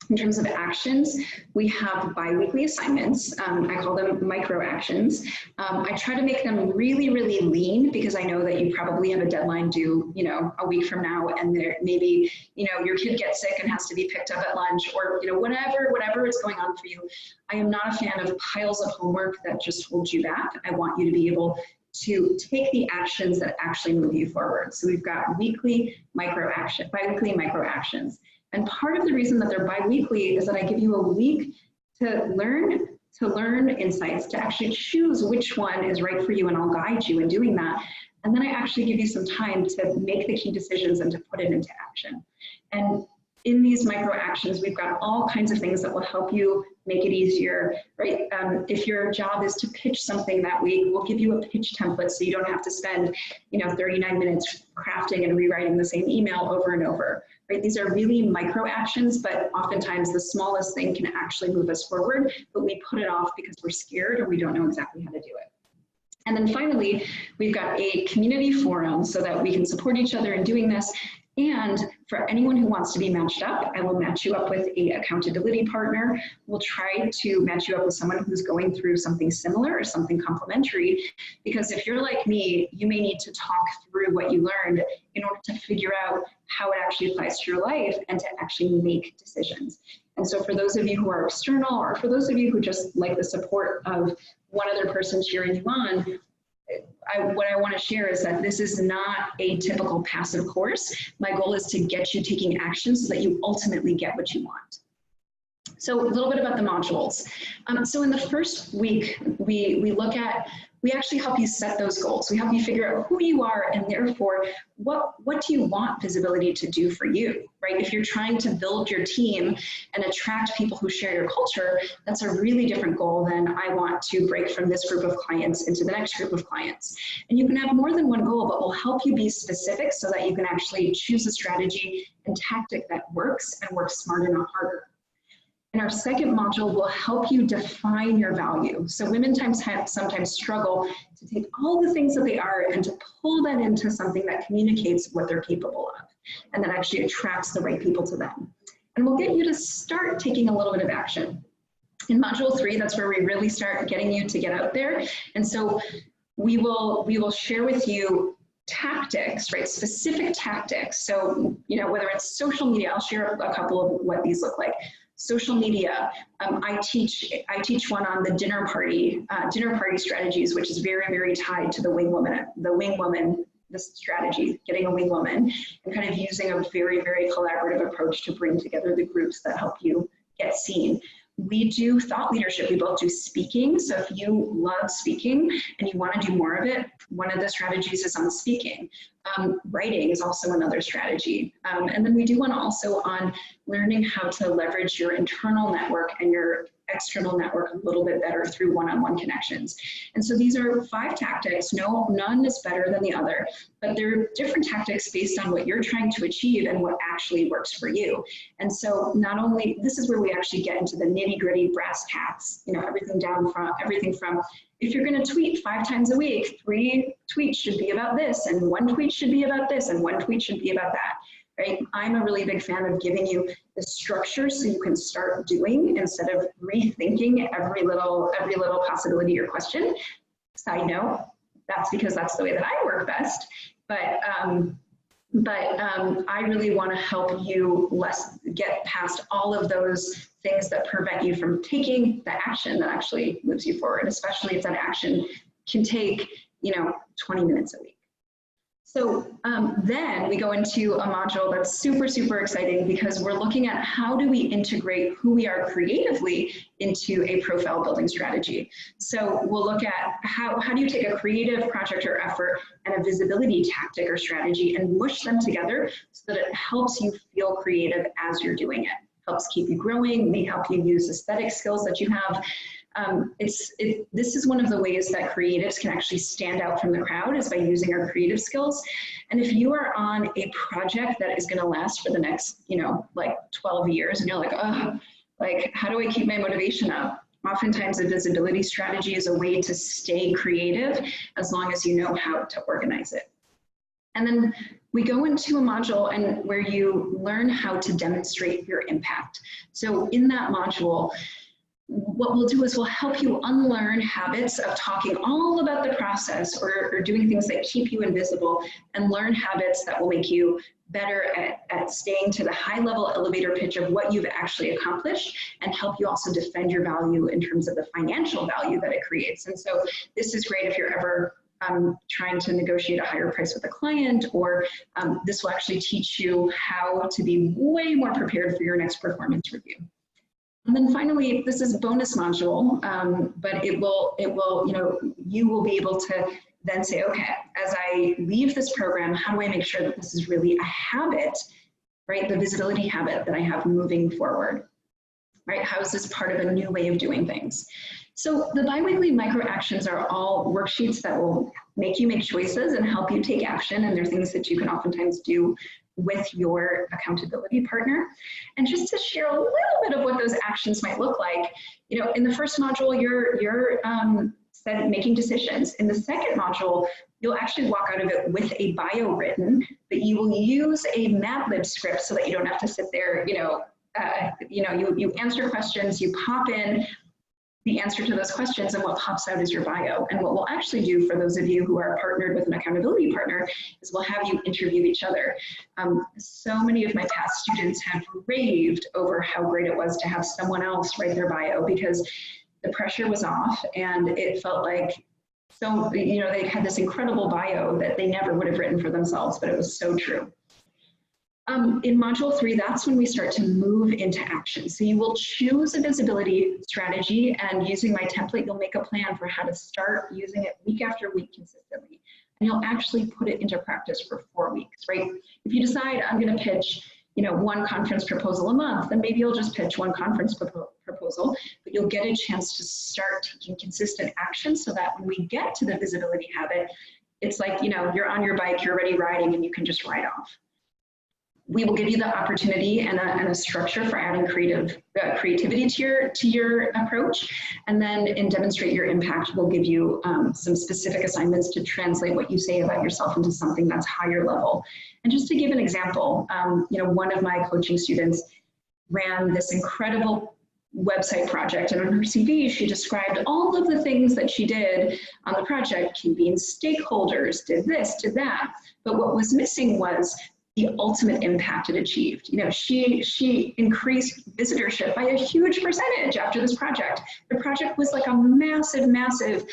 In terms of actions, we have bi-weekly assignments. I call them micro actions. I try to make them really, really lean, because I know that you probably have a deadline due, a week from now, and there maybe, your kid gets sick and has to be picked up at lunch, or, whatever is going on for you. I am not a fan of piles of homework that just holds you back. I want you to be able to take the actions that actually move you forward. So we've got weekly micro action, bi-weekly micro actions. And part of the reason that they're bi-weekly is that I give you a week to learn insights, to actually choose which one is right for you, and I'll guide you in doing that. And then I actually give you some time to make the key decisions and to put it into action. And in these micro actions, we've got all kinds of things that will help you make it easier, right? If your job is to pitch something that week, we'll give you a pitch template so you don't have to spend, 39 minutes crafting and rewriting the same email over and over, right? These are really micro actions, but oftentimes the smallest thing can actually move us forward, but we put it off because we're scared or we don't know exactly how to do it. And then finally, we've got a community forum so that we can support each other in doing this. And for anyone who wants to be matched up, I will match you up with an accountability partner. We'll try to match you up with someone who's going through something similar or something complementary, because if you're like me, you may need to talk through what you learned in order to figure out how it actually applies to your life and to actually make decisions. And so for those of you who are external, or for those of you who just like the support of one other person cheering you on, what I want to share is that this is not a typical passive course. My goal is to get you taking action so that you ultimately get what you want. So a little bit about the modules. So in the first week, we actually help you set those goals. We help you figure out who you are, and therefore, what do you want visibility to do for you, right? If you're trying to build your team and attract people who share your culture, that's a really different goal than I want to break from this group of clients into the next group of clients. And you can have more than one goal, but we'll help you be specific so that you can actually choose a strategy and tactic that works and works smarter, not harder. And our second module will help you define your value. So women sometimes struggle to take all the things that they are and to pull that into something that communicates what they're capable of and that actually attracts the right people to them. And we'll get you to start taking a little bit of action. In module 3, that's where we really start getting you to get out there. And so we will share with you tactics, right? Specific tactics. So, whether it's social media, I'll share a couple of what these look like. Social media, I teach one on the dinner party strategies, which is very, very tied to the wing woman, the strategy, getting a wing woman, and kind of using a very, very collaborative approach to bring together the groups that help you get seen. We do thought leadership. We both do speaking. So if you love speaking and you want to do more of it, one of the strategies is on speaking. Writing is also another strategy. And then we do one also on learning how to leverage your internal network and your external network a little bit better through one-on-one connections. And so these are 5 tactics. None is better than the other, but they're different tactics based on what you're trying to achieve and what actually works for you. And so this is where we actually get into the nitty-gritty brass tacks, everything from if you're going to tweet 5 times a week, 3 tweets should be about this, and 1 tweet should be about this, and 1 tweet should be about that. Right? I'm a really big fan of giving you the structure so you can start doing instead of rethinking every little possibility or question. Side note, that's because that's the way that I work best. But I really want to help you get past all of those things that prevent you from taking the action that actually moves you forward, especially if that action can take 20 minutes a week. So then we go into a module that's super, super exciting because we're looking at how do we integrate who we are creatively into a profile building strategy. So we'll look at how do you take a creative project or effort and a visibility tactic or strategy and mush them together so that it helps you feel creative as you're doing it. Helps keep you growing, may help you use aesthetic skills that you have. This is one of the ways that creatives can actually stand out from the crowd is by using our creative skills. And if you are on a project that is going to last for the next, 12 years, and you're like, oh, how do I keep my motivation up? Oftentimes a visibility strategy is a way to stay creative as long as you know how to organize it. And then we go into a module where you learn how to demonstrate your impact. So in that module, what we'll do is we'll help you unlearn habits of talking all about the process or doing things that keep you invisible and learn habits that will make you better at staying to the high level elevator pitch of what you've actually accomplished and help you also defend your value in terms of the financial value that it creates. And so this is great if you're ever trying to negotiate a higher price with a client, or this will actually teach you how to be way more prepared for your next performance review. And then finally, this is a bonus module, but it will, you will be able to then say, okay, as I leave this program, how do I make sure that this is really a habit, right? The visibility habit that I have moving forward, right? How is this part of a new way of doing things? So the biweekly micro actions are all worksheets that will make you make choices and help you take action. And they're things that you can oftentimes do with your accountability partner. And just to share a little bit of what those actions might look like, in the first module, you're making decisions. In the second module, you'll actually walk out of it with a bio written, but you will use a MATLib script so that you don't have to sit there, you answer questions, you pop in the answer to those questions, and what pops out is your bio. And what we'll actually do for those of you who are partnered with an accountability partner is we'll have you interview each other. So many of my past students have raved over how great it was to have someone else write their bio, because the pressure was off and it felt like, so, they had this incredible bio that they never would have written for themselves, but it was so true. In module 3, that's when we start to move into action. So you will choose a visibility strategy, and using my template, you'll make a plan for how to start using it week after week consistently. And you'll actually put it into practice for 4 weeks, right? If you decide I'm going to pitch, one conference proposal a month, then maybe you'll just pitch one conference proposal, but you'll get a chance to start taking consistent action so that when we get to the visibility habit, it's like, you're on your bike, you're already riding, and you can just ride off. We will give you the opportunity and a structure for adding creativity to your approach. And then in Demonstrate Your Impact, we'll give you some specific assignments to translate what you say about yourself into something that's higher level. And just to give an example, one of my coaching students ran this incredible website project, and on her CV, she described all of the things that she did on the project, convened stakeholders, did this, did that. But what was missing was the ultimate impact it achieved. She increased visitorship by a huge percentage after this project. The project was like a massive,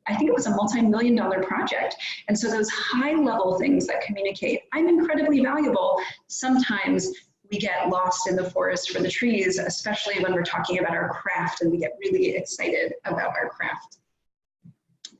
I think it was a multi-million-dollar project. And so those high-level things that communicate, I'm incredibly valuable, sometimes we get lost in the forest for the trees, especially when we're talking about our craft and we get really excited about our craft.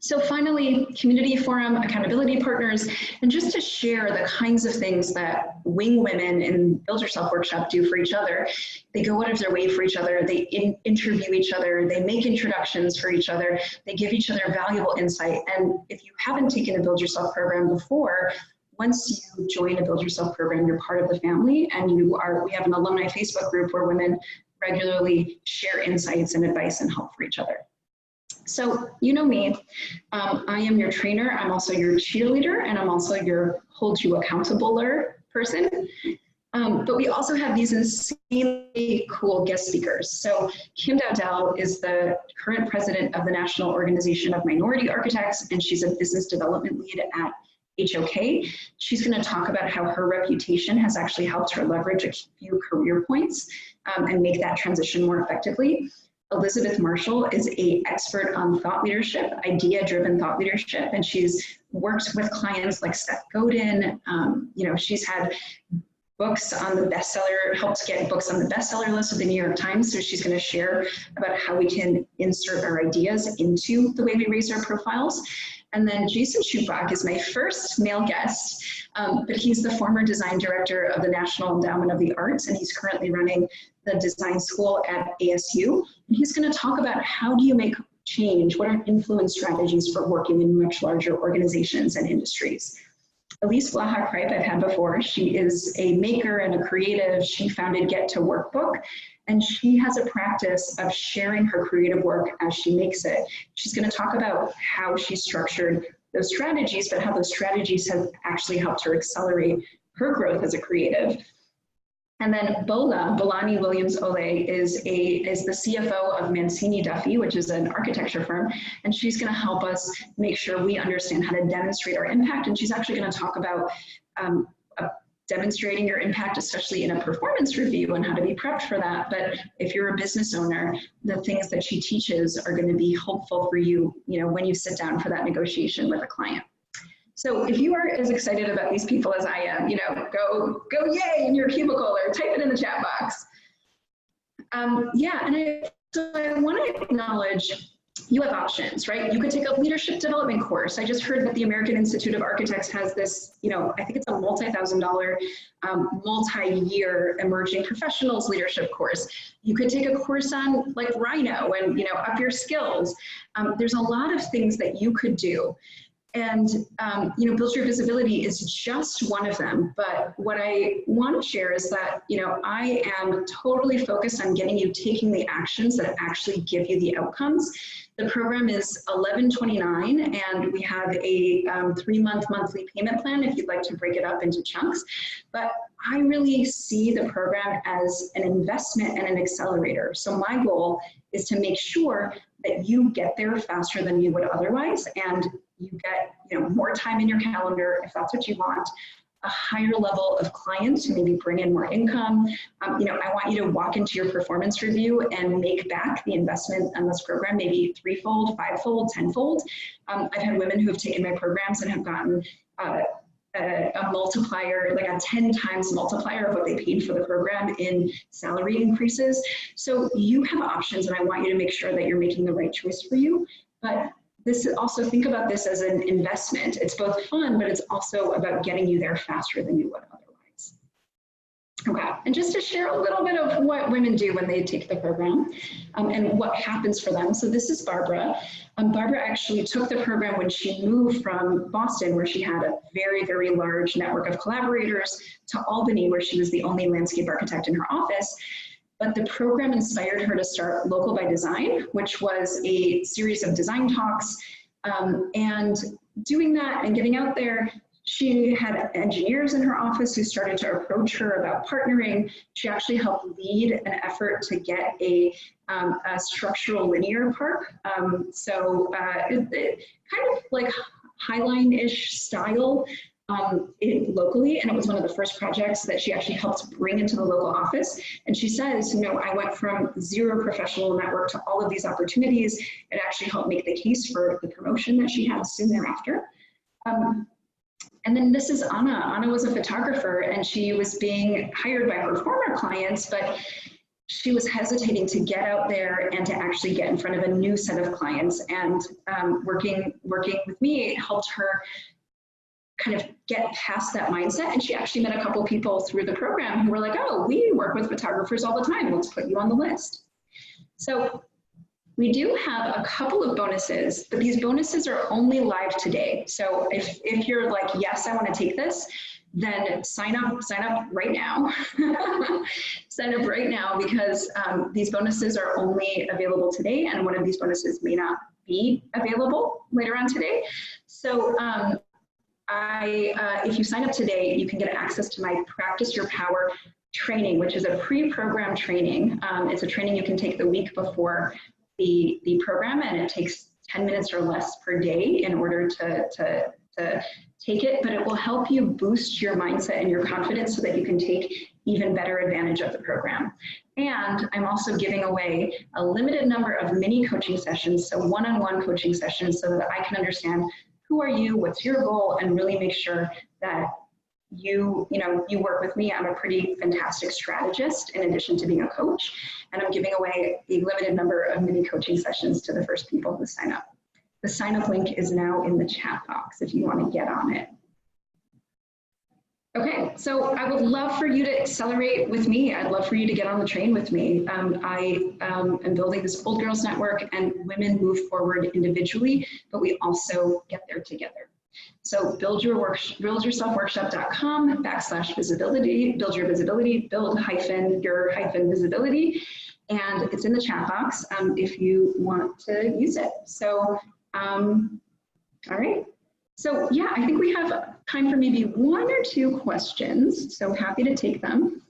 So finally, community forum, accountability partners, and just to share the kinds of things that Wing Women in Build Yourself Workshop do for each other. They go out of their way for each other, they interview each other, they make introductions for each other, they give each other valuable insight. And if you haven't taken a Build Yourself program before, once you join a Build Yourself program, you're part of the family, and we have an alumni Facebook group where women regularly share insights and advice and help for each other. So you know me, I am your trainer, I'm also your cheerleader, and I'm also your hold you accountable-er person. But we also have these insanely cool guest speakers. So Kim Dowdell is the current president of the National Organization of Minority Architects, and she's a business development lead at HOK. She's going to talk about how her reputation has actually helped her leverage a few career points and make that transition more effectively. Elizabeth Marshall is an expert on thought leadership, idea-driven thought leadership, and she's worked with clients like Seth Godin. She's had books on the bestseller, helped get books on the bestseller list of the New York Times, so she's going to share about how we can insert our ideas into the way we raise our profiles. And then Jason Schupbach is my first male guest, but he's the former design director of the National Endowment of the Arts, and he's currently running the design school at ASU. And he's going to talk about how do you make change, what are influence strategies for working in much larger organizations and industries. Elise Blaha-Kripe I've had before. She is a maker and a creative. She founded Get to Workbook, and she has a practice of sharing her creative work as she makes it. She's going to talk about how she structured those strategies, but how those strategies have actually helped her accelerate her growth as a creative. And then Bolani Williams-Ole is the CFO of Mancini Duffy, which is an architecture firm, and she's going to help us make sure we understand how to demonstrate our impact. And she's actually going to talk about demonstrating your impact, especially in a performance review and how to be prepped for that. But if you're a business owner, the things that she teaches are going to be helpful for you, when you sit down for that negotiation with a client. So if you are as excited about these people as I am, go yay in your cubicle or type it in the chat box. So I want to acknowledge you have options, right? You could take a leadership development course. I just heard that the American Institute of Architects has this, I think it's a multi-$1,000, multi-year emerging professionals leadership course. You could take a course on like Rhino and, up your skills. There's a lot of things that you could do. And, Build Your Visibility is just one of them. But what I want to share is that, I am totally focused on getting you taking the actions that actually give you the outcomes. The program is $11.29, and we have a 3-month monthly payment plan if you'd like to break it up into chunks. But I really see the program as an investment and an accelerator. So my goal is to make sure that you get there faster than you would otherwise, and you get more time in your calendar if that's what you want, a higher level of clients to maybe bring in more income. I want you to walk into your performance review and make back the investment on this program, maybe 3-fold, 5-fold, 10-fold. I've had women who have taken my programs and have gotten a multiplier, like a 10 times multiplier of what they paid for the program in salary increases. So you have options, and I want you to make sure that you're making the right choice for you. But also think about this as an investment. It's both fun, but it's also about getting you there faster than you would otherwise. Okay, and just to share a little bit of what women do when they take the program and what happens for them. So this is Barbara. Barbara actually took the program when she moved from Boston, where she had a very, very large network of collaborators, to Albany, where she was the only landscape architect in her office. But the program inspired her to start Local by Design, which was a series of design talks. And doing that and getting out there, she had engineers in her office who started to approach her about partnering. She actually helped lead an effort to get a structural linear park. It kind of like Highline-ish style locally, and it was one of the first projects that she actually helped bring into the local office. And she says, I went from 0 professional network to all of these opportunities. It actually helped make the case for the promotion that she had soon thereafter. And then this is Anna. Anna was a photographer, and she was being hired by her former clients, but she was hesitating to get out there and to actually get in front of a new set of clients. And working with me helped her kind of get past that mindset. And she actually met a couple people through the program who were like, oh, we work with photographers all the time. Let's put you on the list. So we do have a couple of bonuses, but these bonuses are only live today. So if you're like, yes, I want to take this, then sign up right now. Sign up right now, because these bonuses are only available today, and one of these bonuses may not be available later on today. So if you sign up today, you can get access to my Practice Your Power training, which is a pre-programmed training. It's a training you can take the week before the program, and it takes 10 minutes or less per day in order to take it, but it will help you boost your mindset and your confidence so that you can take even better advantage of the program. And I'm also giving away a limited number of mini coaching sessions, so one-on-one coaching sessions, so that I can understand who are you, what's your goal, and really make sure that you work with me. I'm a pretty fantastic strategist in addition to being a coach, and I'm giving away a limited number of mini coaching sessions to the first people who sign up. The sign up link is now in the chat box if you want to get on it. Okay, so I would love for you to accelerate with me. I'd love for you to get on the train with me. I am building this Old Girls Network, and women move forward individually, but we also get there together. So buildyourselfworkshop.com/visibility, build your visibility, build-your-visibility, and it's in the chat box if you want to use it. So, all right. So yeah, I think we have time for maybe 1 or 2 questions, so happy to take them.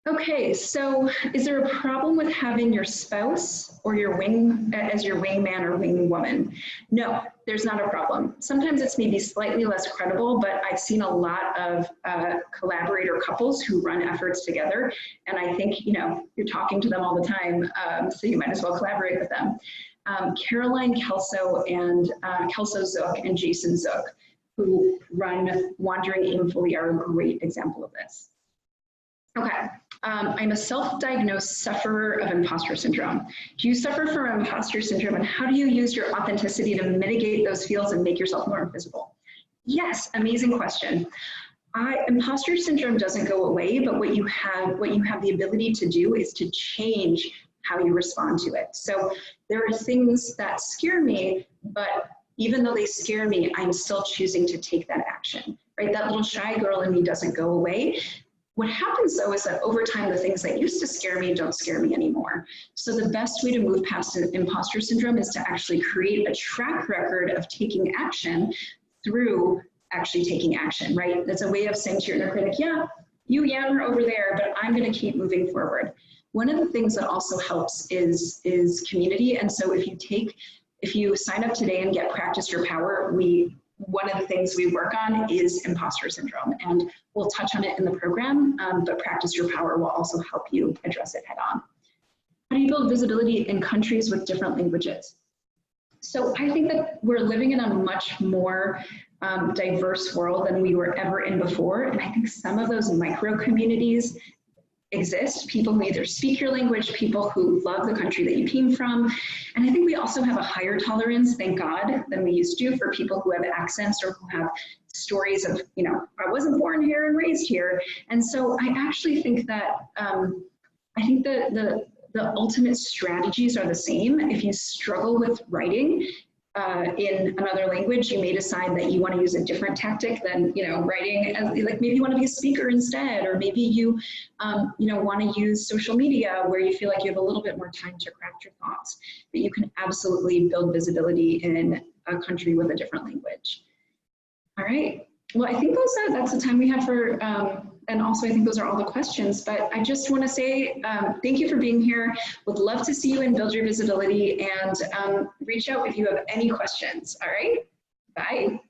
Okay, so is there a problem with having your spouse or your as your wingman or wingwoman? No, there's not a problem. Sometimes it's maybe slightly less credible, but I've seen a lot of collaborator couples who run efforts together. And I think, you know, you're talking to them all the time, so you might as well collaborate with them. Caroline Kelso and Kelso Zook and Jason Zook, who run Wandering Aimfully, are a great example of this. Okay, I'm a self-diagnosed sufferer of imposter syndrome. Do you suffer from imposter syndrome, and how do you use your authenticity to mitigate those feels and make yourself more visible? Yes, amazing question. Imposter syndrome doesn't go away, but what you have the ability to do is to change how you respond to it. So there are things that scare me, but even though they scare me, I'm still choosing to take that action, right? That little shy girl in me doesn't go away. What happens though is that over time, the things that used to scare me don't scare me anymore. So the best way to move past imposter syndrome is to actually create a track record of taking action through actually taking action, right? That's a way of saying to your inner critic, yeah, you yammer over there, but I'm gonna keep moving forward. One of the things that also helps is community. And so if you sign up today and get Practice Your Power, one of the things we work on is imposter syndrome, and we'll touch on it in the program, but Practice Your Power will also help you address it head on. How do you build visibility in countries with different languages? So I think that we're living in a much more diverse world than we were ever in before, and I think some of those micro communities exist, people who either speak your language, people who love the country that you came from. And I think we also have a higher tolerance, thank God, than we used to for people who have accents or who have stories of, you know, I wasn't born here and raised here. And so I actually think that, the ultimate strategies are the same. If you struggle with writing in another language, you may decide that you want to use a different tactic than, you know, writing, like maybe you want to be a speaker instead, or maybe you, you know, want to use social media where you feel like you have a little bit more time to craft your thoughts. But you can absolutely build visibility in a country with a different language. All right. Well, I think that's the time we have for, and also I think those are all the questions, but I just want to say thank you for being here. Would love to see you and build your visibility, and reach out if you have any questions. All right. Bye.